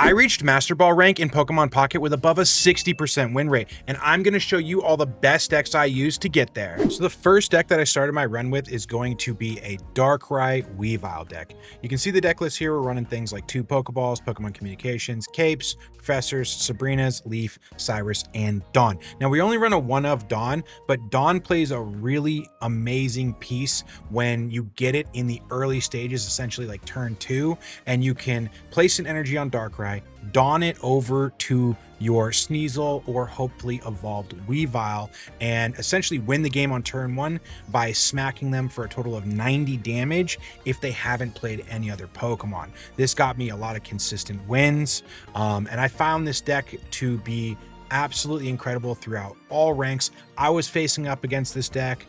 I reached Master Ball rank in Pokemon Pocket with above a 60% win rate, and I'm going to show you all the best decks I used to get there. So the first deck that I started my run with is going to be a Darkrai Weavile deck. You can see the deck list here. We're running things like 2 Pokeballs, Pokemon Communications, Capes, Professors, Sabrinas, Leaf, Cyrus, and Dawn. Now we only run a 1 of Dawn, but Dawn plays a really amazing piece when you get it in the early stages, essentially like turn 2, and you can place an energy on Darkrai, Dawn it over to your Sneasel or hopefully evolved Weavile, and essentially win the game on turn 1 by smacking them for a total of 90 damage if they haven't played any other Pokemon. This got me a lot of consistent wins, and I found this deck to be absolutely incredible throughout all ranks. I was facing up against this deck,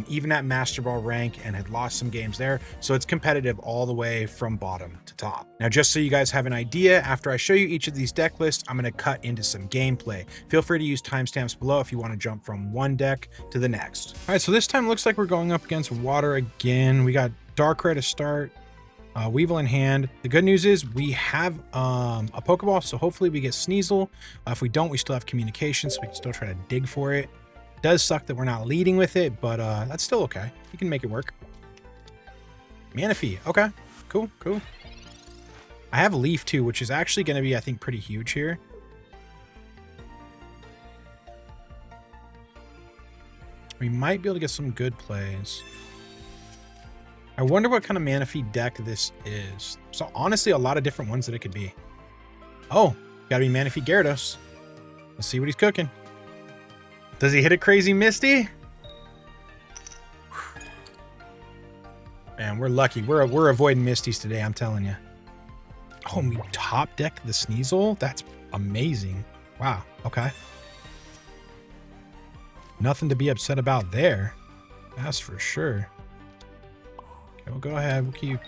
even at Master Ball rank, and had lost some games there. So it's competitive all the way from bottom to top. Now, just so you guys have an idea, after I show you each of these deck lists, I'm going to cut into some gameplay. Feel free to use timestamps below if you want to jump from one deck to the next. All right, so this time looks like we're going up against water again. We got Darkrai to start. Weavile in hand. The good news is we have a Pokeball, so hopefully we get Sneasel. If we don't, we still have Communication, so we can still try to dig for it. It does suck that we're not leading with it, but that's still okay. We can make it work. Manaphy. Okay. Cool. Cool. I have Leaf too, which is actually going to be, I think, pretty huge here. We might be able to get some good plays. I wonder what kind of Manaphy deck this is. So honestly, a lot of different ones that it could be. Oh, gotta be Manaphy Gyarados. Let's see what he's cooking. Does he hit a crazy Misty? Man, we're lucky. We're avoiding Misties today, I'm telling you. Oh, we top deck the Sneasel? That's amazing. Wow, okay. Nothing to be upset about there. That's for sure. Okay, we'll go ahead. We'll keep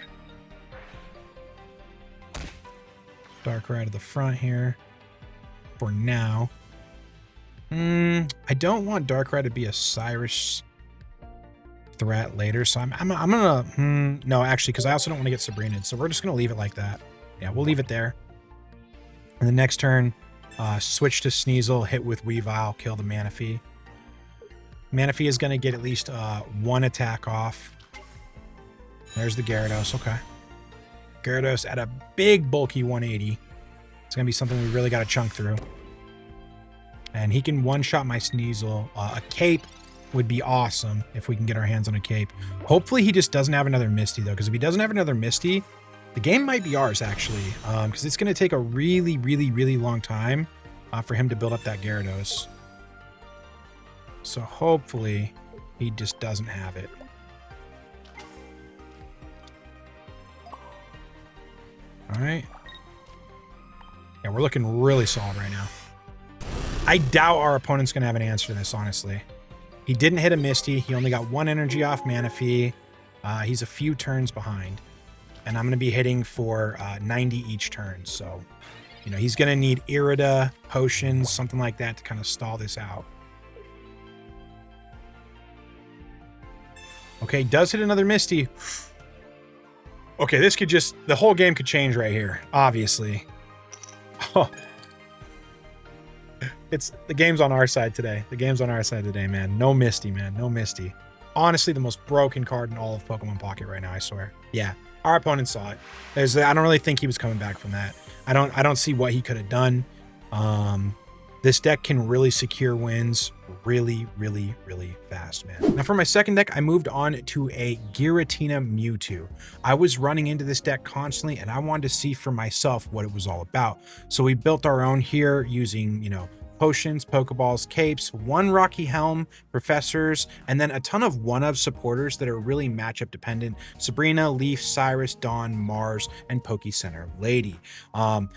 Darkrai to the front here for now. I don't want Darkrai to be a Cyrus threat later, so I'm gonna no, actually, because I also don't want to get Sabrinaed, so we're just gonna leave it like that. Yeah, we'll leave it there. And the next turn, switch to Sneasel, hit with Weavile, kill the Manaphy. Manaphy is gonna get at least 1 attack off. There's the Gyarados. Okay. Gyarados at a big, bulky 180. It's going to be something we really got to chunk through. And he can one-shot my Sneasel. A Cape would be awesome if we can get our hands on a Cape. Hopefully he just doesn't have another Misty, though, because if he doesn't have another Misty, the game might be ours, actually, because it's going to take a really, really, really long time for him to build up that Gyarados. So hopefully he just doesn't have it. All right. Yeah, we're looking really solid right now. I doubt our opponent's going to have an answer to this, honestly. He didn't hit a Misty. He only got 1 energy off Manaphy. He's a few turns behind. And I'm going to be hitting for 90 each turn. So, you know, he's going to need Irida, potions, something like that to kind of stall this out. Okay, does hit another Misty. Okay, this could just, the whole game could change right here, obviously. Oh. The game's on our side today. The game's on our side today, man. No Misty, man. No Misty. Honestly, the most broken card in all of Pokemon Pocket right now, I swear. Yeah, our opponent saw it. I don't really think he was coming back from that. I don't see what he could have done. This deck can really secure wins really, really, really fast, man. Now for my second deck, I moved on to a Giratina Mewtwo. I was running into this deck constantly and I wanted to see for myself what it was all about. So we built our own here using, you know, potions, Pokeballs, Capes, 1 Rocky Helm, Professors, and then a ton of 1-of supporters that are really matchup dependent. Sabrina, Leaf, Cyrus, Dawn, Mars, and Pokecenter Lady.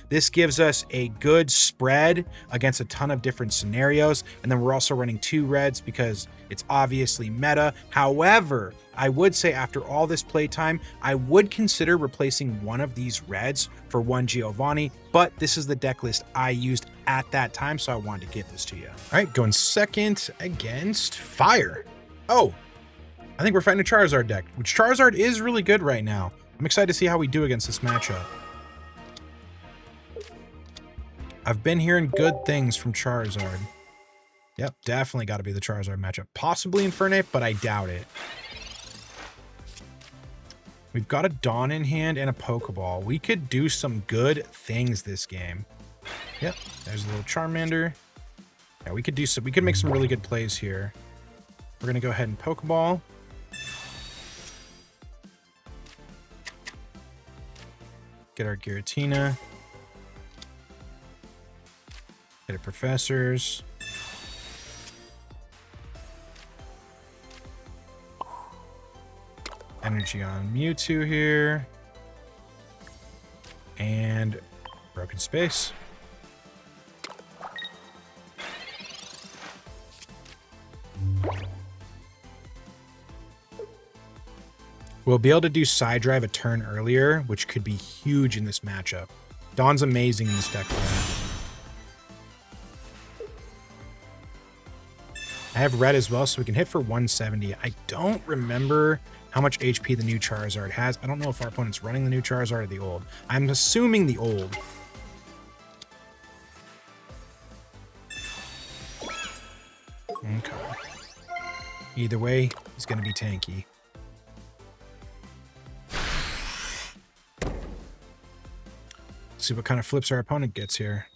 This gives us a good spread against a ton of different scenarios, and then we're also running 2 reds because it's obviously meta. However, I would say after all this playtime, I would consider replacing 1 of these reds for 1 Giovanni, but this is the deck list I used at that time, so I wanted to get this to you. All right, going second against Fire. Oh, I think we're fighting a Charizard deck, which Charizard is really good right now. I'm excited to see how we do against this matchup. I've been hearing good things from Charizard. Yep, definitely got to be the Charizard matchup. Possibly Infernape, but I doubt it. We've got a Dawn in hand and a Pokeball. We could do some good things this game. Yep, there's a little Charmander. Yeah, we could do some. We could make some really good plays here. We're gonna go ahead and Pokeball. Get our Giratina. Get our Professors. Energy on Mewtwo here. And Broken Space. We'll be able to do Side Drive a turn earlier, which could be huge in this matchup. Dawn's amazing in this deck for that. I have Red as well, so we can hit for 170. I don't remember how much HP the new Charizard has. I don't know if our opponent's running the new Charizard or the old. I'm assuming the old. Okay. Either way, he's going to be tanky. Let's see what kind of flips our opponent gets here.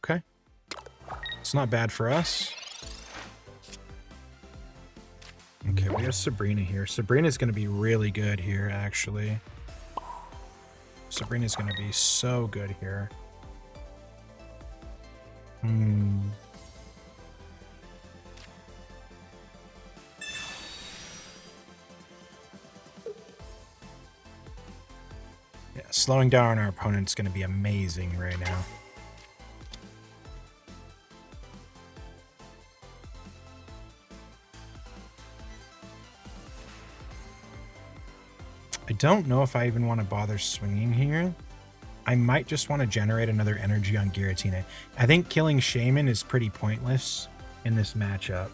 Okay. It's not bad for us. Okay, we have Sabrina here. Sabrina's going to be really good here, actually. Sabrina's going to be so good here. Yeah, slowing down our opponent's going to be amazing right now. I don't know if I even want to bother swinging here. I might just want to generate another energy on Giratina. I think killing Shaman is pretty pointless in this matchup.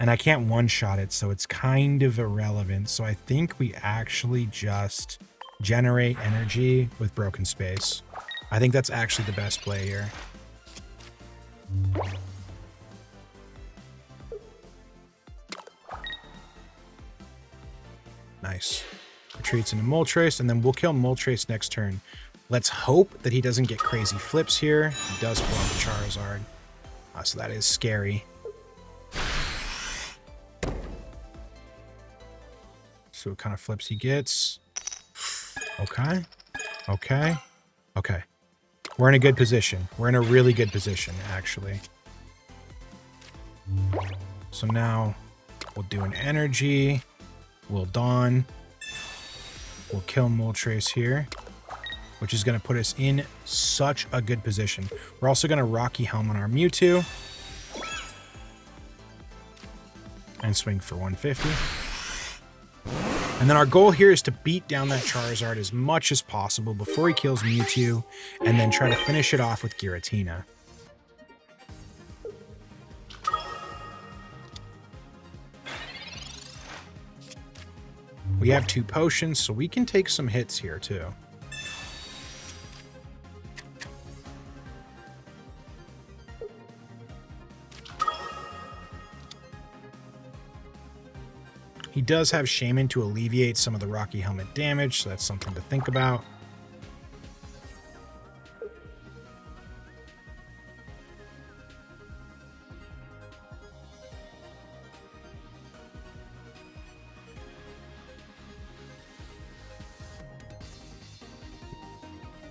And I can't one-shot it, so it's kind of irrelevant. So I think we actually just generate energy with Broken Space. I think that's actually the best play here. Nice. Retreats into Moltres, and then we'll kill Moltres next turn. Let's hope that he doesn't get crazy flips here. He does pull out the Charizard. So that is scary. So what kind of flips he gets. Okay. Okay. Okay. We're in a good position. We're in a really good position, actually. So now we'll do an energy. We'll Dawn. We'll kill Moltres here, which is going to put us in such a good position. We're also going to Rocky Helm on our Mewtwo. And swing for 150. And then our goal here is to beat down that Charizard as much as possible before he kills Mewtwo, and then try to finish it off with Giratina. We have 2 potions, so we can take some hits here, too. He does have Shaman to alleviate some of the Rocky Helmet damage, so that's something to think about.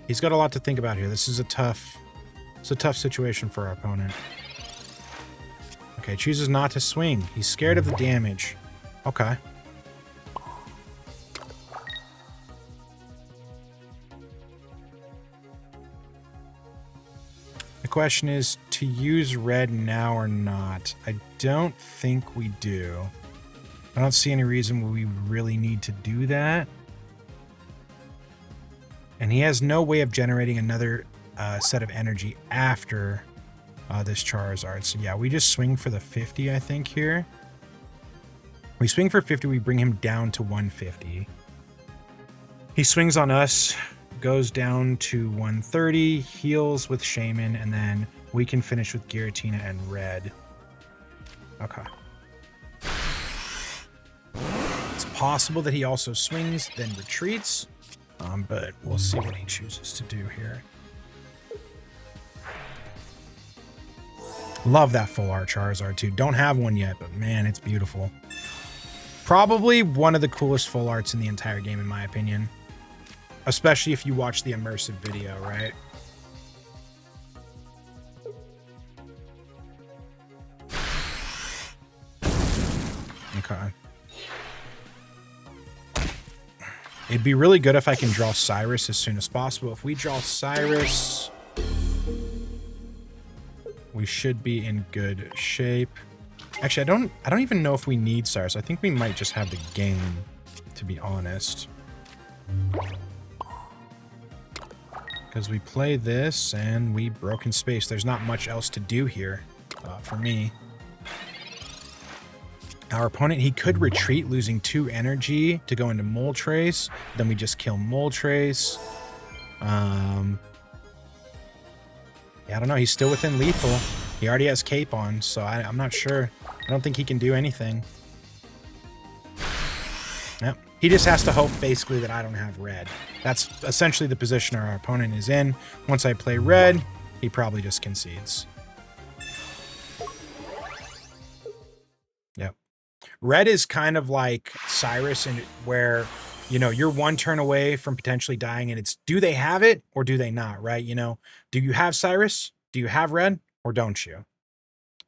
He's got a lot to think about here. This is a tough situation for our opponent. Okay, chooses not to swing. He's scared of the damage. Okay. The question is to use red now or not. I don't think we do. I don't see any reason we really need to do that. And he has no way of generating another set of energy after this Charizard. So yeah, we just swing for the 50, I think, here. We swing for 50, we bring him down to 150. He swings on us, goes down to 130, heals with Shaman, and then we can finish with Giratina and Red. Okay. It's possible that he also swings, then retreats, but we'll see what he chooses to do here. Love that full art Charizard too. Don't have one yet, but man, it's beautiful. Probably one of the coolest full arts in the entire game, in my opinion. Especially if you watch the immersive video, right? Okay. It'd be really good if I can draw Cyrus as soon as possible. If we draw Cyrus, we should be in good shape. Actually, I don't even know if we need Cyrus. I think we might just have the game, to be honest. Because we play this and we broken space. There's not much else to do here for me. Our opponent, he could retreat, losing 2 energy to go into Moltres. Then we just kill Moltres. Yeah, I don't know. He's still within lethal. He already has Cape on, so I'm not sure. I don't think he can do anything. Yep. He just has to hope, basically, that I don't have red. That's essentially the position our opponent is in. Once I play red, he probably just concedes. Yep. Red is kind of like Cyrus, and where, you know, you're 1 turn away from potentially dying, and it's, do they have it or do they not, right? You know, do you have Cyrus? Do you have red or don't you?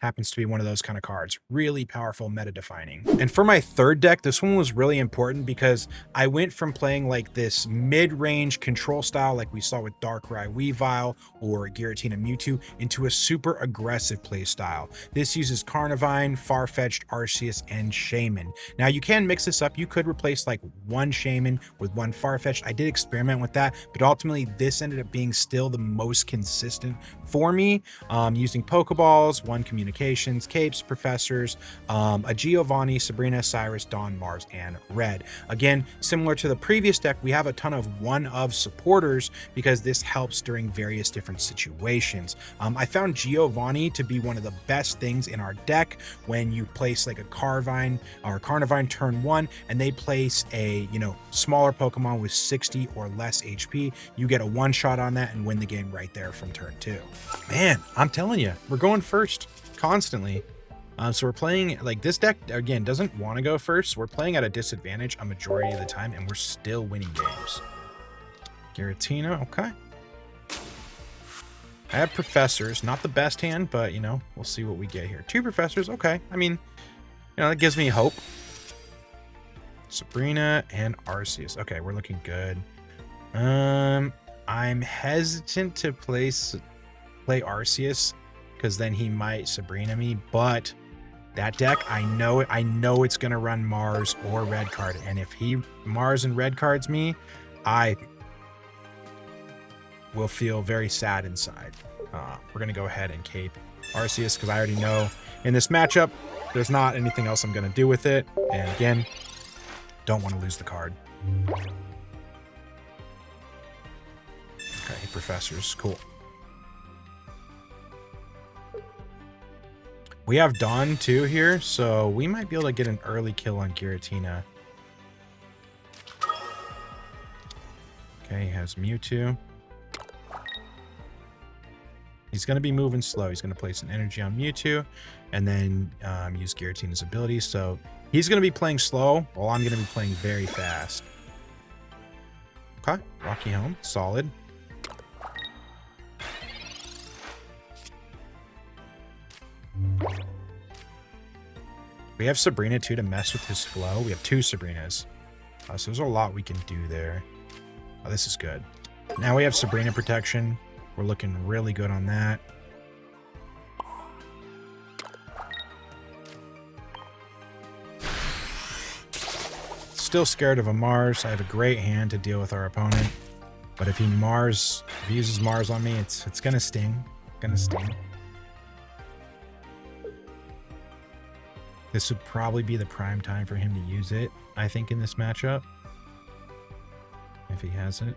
Happens to be one of those kind of cards. Really powerful, meta defining. And for my third deck, this one was really important because I went from playing like this mid-range control style like we saw with Darkrai Weavile or Giratina Mewtwo into a super aggressive play style. This uses Carnivine, Farfetch'd, Arceus, and Shaman. Now you can mix this up. You could replace like 1 Shaman with 1 Farfetch'd. I did experiment with that, but ultimately this ended up being still the most consistent for me, using Pokeballs, 1 communication, Capes, Professors, a Giovanni, Sabrina, Cyrus, Dawn, Mars, and Red. Again, similar to the previous deck, we have a ton of one-of supporters because this helps during various different situations. I found Giovanni to be one of the best things in our deck when you place like a Carnivine or Carnivine turn 1 and they place a, you know, smaller Pokemon with 60 or less HP. You get a one-shot on that and win the game right there from turn 2. Man, I'm telling you, we're going first constantly. So we're playing, like, this deck again doesn't want to go first. We're playing at a disadvantage a majority of the time and we're still winning games. Giratina, okay. I have Professors, not the best hand, but you know, we'll see what we get here. 2 Professors, okay. I mean, you know, that gives me hope. Sabrina and Arceus. Okay, we're looking good. I'm hesitant to play Arceus because then he might Sabrina me, but that deck, I know it's gonna run Mars or red card, and if he Mars and red cards me, I will feel very sad inside. We're gonna go ahead and cape Arceus because I already know in this matchup there's not anything else I'm gonna do with it, and again, don't want to lose the card. Okay, Professors, cool. We have Dawn too here, so we might be able to get an early kill on Giratina. Okay, he has Mewtwo. He's going to be moving slow. He's going to place an energy on Mewtwo and then use Giratina's abilities. So he's going to be playing slow while I'm going to be playing very fast. Okay, Rocky Helm, solid. We have Sabrina too to mess with his flow. We have 2 Sabrinas. So there's a lot we can do there. Oh, this is good. Now we have Sabrina protection. We're looking really good on that. Still scared of a Mars. I have a great hand to deal with our opponent. But if he uses Mars on me, it's gonna sting. Gonna sting. This would probably be the prime time for him to use it, I think, in this matchup. if he has it.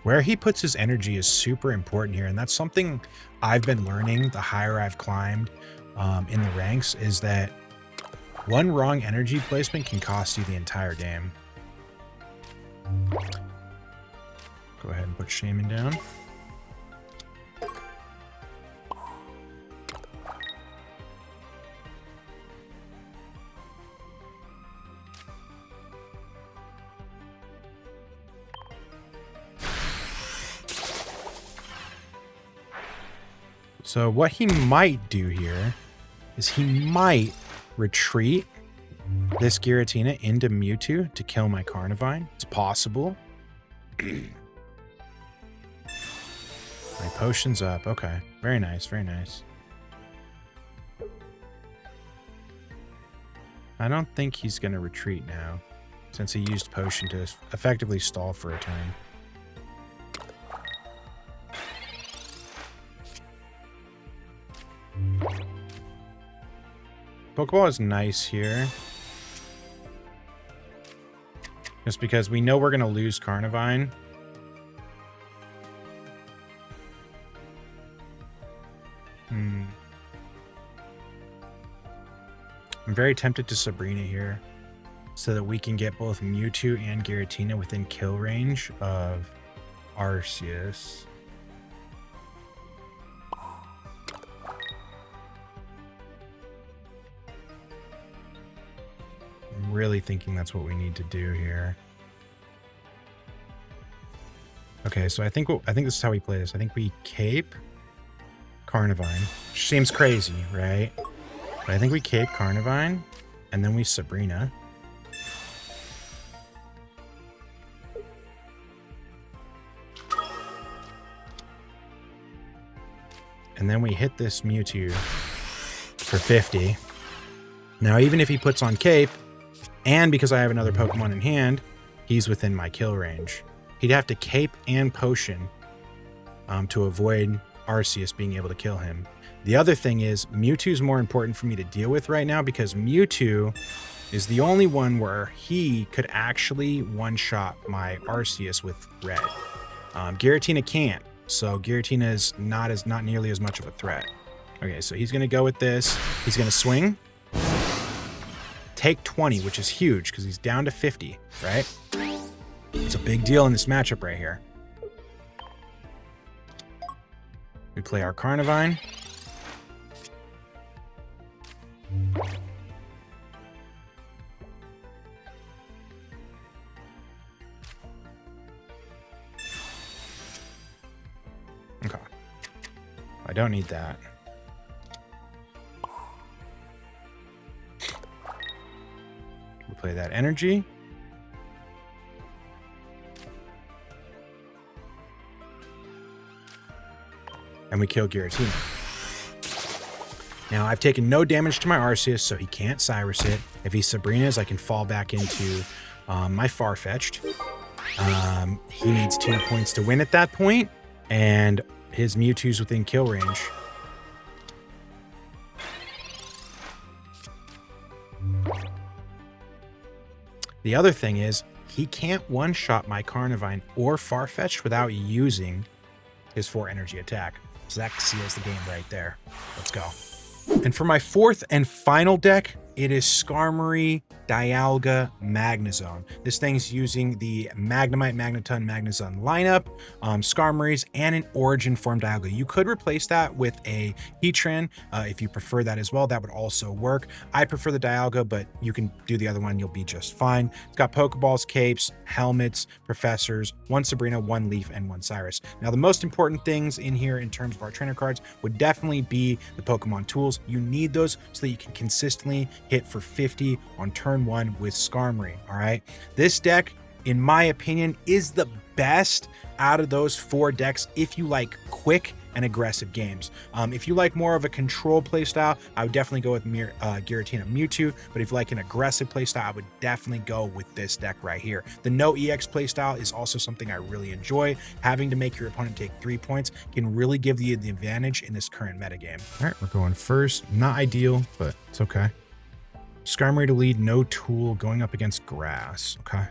Where he puts his energy is super important here, and that's something I've been learning the higher I've climbed in the ranks, is that one wrong energy placement can cost you the entire game. Go ahead and put Shaman down. So what he might do here is he might retreat this Giratina into Mewtwo to kill my Carnivine. It's possible. My potion's up. Okay. Very nice. Very nice. I don't think he's going to retreat now, since he used potion to effectively stall for a turn. Pokeball is nice here. Just because we know we're going to lose Carnivine. I'm very tempted to Sabrina here, so that we can get both Mewtwo and Giratina within kill range of Arceus. I'm really thinking that's what we need to do here. Okay, so I think this is how we play this. I think we cape Carnivine, which seems crazy, right? But I think we cape Carnivine, and then we Sabrina. And then we hit this Mewtwo for 50. Now, even if he puts on cape, and because I have another Pokemon in hand, he's within my kill range. He'd have to cape and potion to avoid Arceus being able to kill him. The other thing is, Mewtwo's more important for me to deal with right now, because Mewtwo is the only one where he could actually one-shot my Arceus with red. Giratina can't, so Giratina is not nearly as much of a threat. Okay, so he's going to go with this. He's going to swing. Take 20, which is huge, because he's down to 50, right? It's a big deal in this matchup right here. We play our Carnivine. Okay. I don't need that. We play that energy. And we kill Giratina. Now, I've taken no damage to my Arceus, so he can't Cyrus it. If he Sabrinas, I can fall back into my Farfetch'd. He needs 2 points to win at that point, and his Mewtwo's within kill range. The other thing is, he can't one-shot my Carnivine or Farfetch'd without using his 4 energy attack. So that seals the game right there. Let's go. And for my fourth and final deck, it is Skarmory, Dialga, Magnezone. This thing's using the Magnemite, Magneton, Magnezone lineup, Skarmory's, and an Origin form Dialga. You could replace that with a Heatran if you prefer that as well. That would also work. I prefer the Dialga, but you can do the other one. You'll be just fine. It's got Pokeballs, Capes, Helmets, Professors, 1 Sabrina, 1 Leaf, and 1 Cyrus. Now, the most important things in here in terms of our trainer cards would definitely be the Pokemon tools. You need those so that you can consistently hit for 50 on turn 1 with Skarmory. All right, this deck, in my opinion, is the best out of those 4 decks if you like quick and aggressive games. If you like more of a control playstyle, I would definitely go with Giratina Mewtwo, but if you like an aggressive playstyle, I would definitely go with this deck right here. The no EX playstyle is also something I really enjoy. Having to make your opponent take 3 points can really give you the advantage in this current metagame. All right, we're going first. Not ideal, but it's okay. Skarmory to lead, no tool, going up against grass. Okay.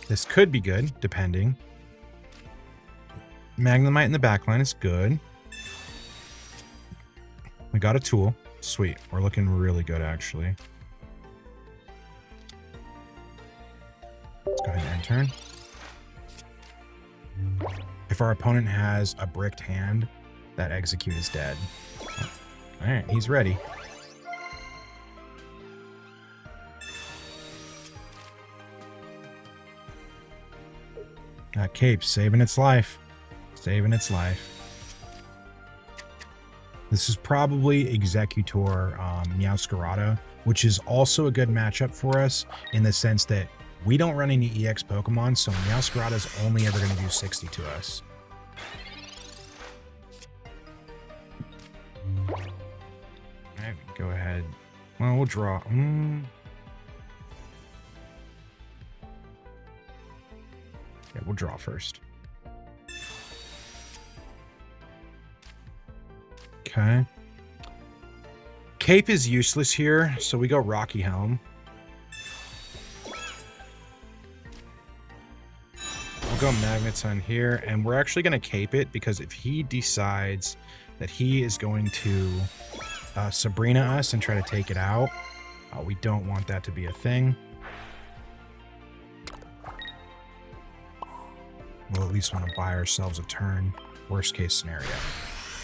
This could be good, depending. Magnemite in the backline is good. We got a tool. Sweet. We're looking really good, actually. Let's go ahead and end turn. If our opponent has a bricked hand, that execute is dead. All right, he's ready. That cape saving its life. Saving its life. This is probably Executor Meowscarada, which is also a good matchup for us in the sense that we don't run any EX Pokemon, so Meowscarada is only ever going to do 60 to us. Alright, go ahead. Well, we'll draw. Yeah, we'll draw first. Okay. Cape is useless here, so we go Rocky Helm. We'll go Magnezone here, and we're actually going to cape it because if he decides that he is going to Sabrina us and try to take it out, we don't want that to be a thing. We'll at least want to buy ourselves a turn, worst case scenario.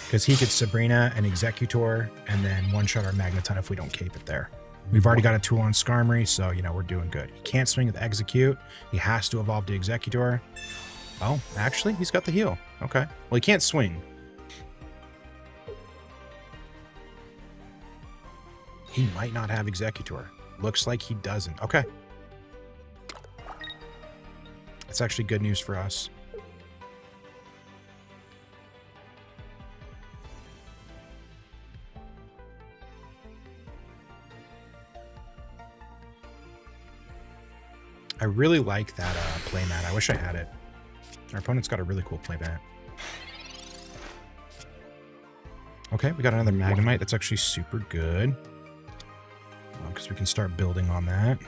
Because he could Sabrina and Executor and then one-shot our Magnetite if we don't cape it there. We've already got a tool on Skarmory, so, you know, we're doing good. He can't swing with Execute. He has to evolve to Executor. Oh, actually, he's got the heal. Okay. Well, he can't swing. He might not have Executor. Looks like he doesn't. Okay. That's actually good news for us. I really like that playmat. I wish I had it. Our opponent's got a really cool playmat. Okay, we got another Magnemite. That's actually super good. Because we can start building on that.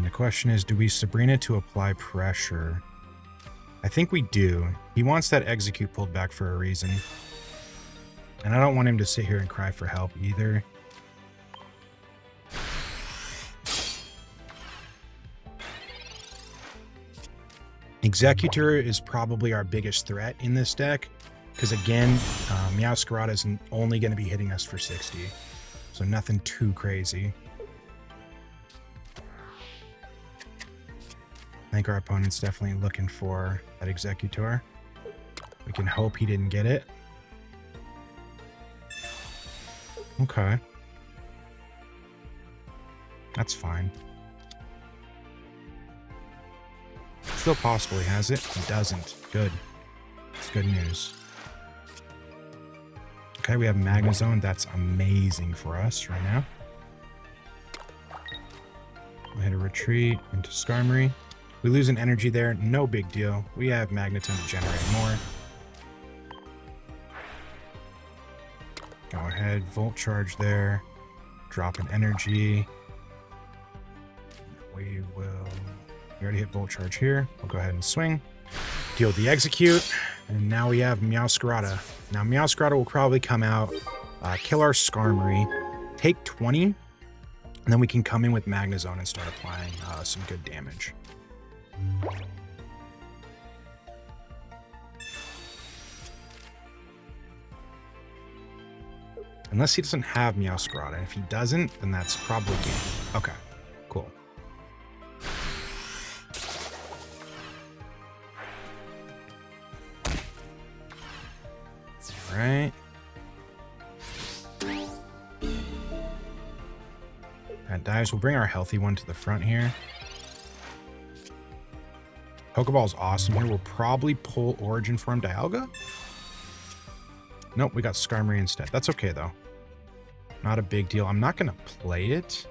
The question is, do we Sabrina to apply pressure? I think we do. He wants that Execute pulled back for a reason. And I don't want him to sit here and cry for help either. Executor is probably our biggest threat in this deck. Because again, Meowscarada is only going to be hitting us for 60. So nothing too crazy. I think our opponent's definitely looking for that Executor. We can hope he didn't get it. Okay. That's fine. Still possible he has it. He doesn't. Good. It's good news. Okay, we have Magnezone. That's amazing for us right now. We'll hit a retreat into Skarmory. We lose an energy there, no big deal. We have Magnetone to generate more. Go ahead, Volt Charge there. Drop an energy. We already hit Volt Charge here. We'll go ahead and swing. Deal the Execute. And now we have Meowscarada. Now Meowscarada will probably come out, kill our Skarmory, take 20, and then we can come in with Magnezone and start applying some good damage. Unless he doesn't have Meowscarada. If he doesn't, then that's probably game. Okay, cool. right. That dies. We'll bring our healthy one to the front here. Pokeball's awesome here. We'll probably pull Origin Form Dialga. Nope, we got Skarmory instead. That's okay, though. Not a big deal. I'm not going to play it.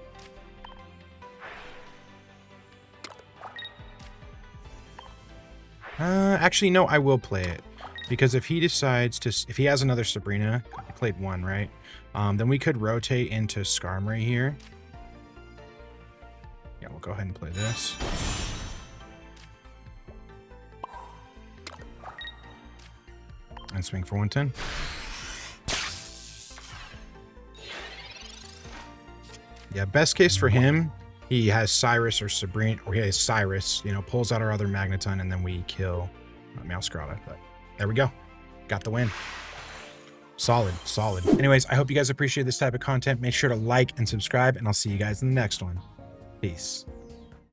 Actually, no, I will play it. Because if he decides to... If he has another Sabrina, he played one, right? Then we could rotate into Skarmory here. Yeah, we'll go ahead and play this. And swing for 110. Yeah, best case for him, he has Cyrus or Sabrina, or he has Cyrus, you know, pulls out our other Magneton, and then we kill Meowscarada. But there we go. Got the win. Solid, solid. Anyways, I hope you guys appreciate this type of content. Make sure to like and subscribe, and I'll see you guys in the next one. Peace.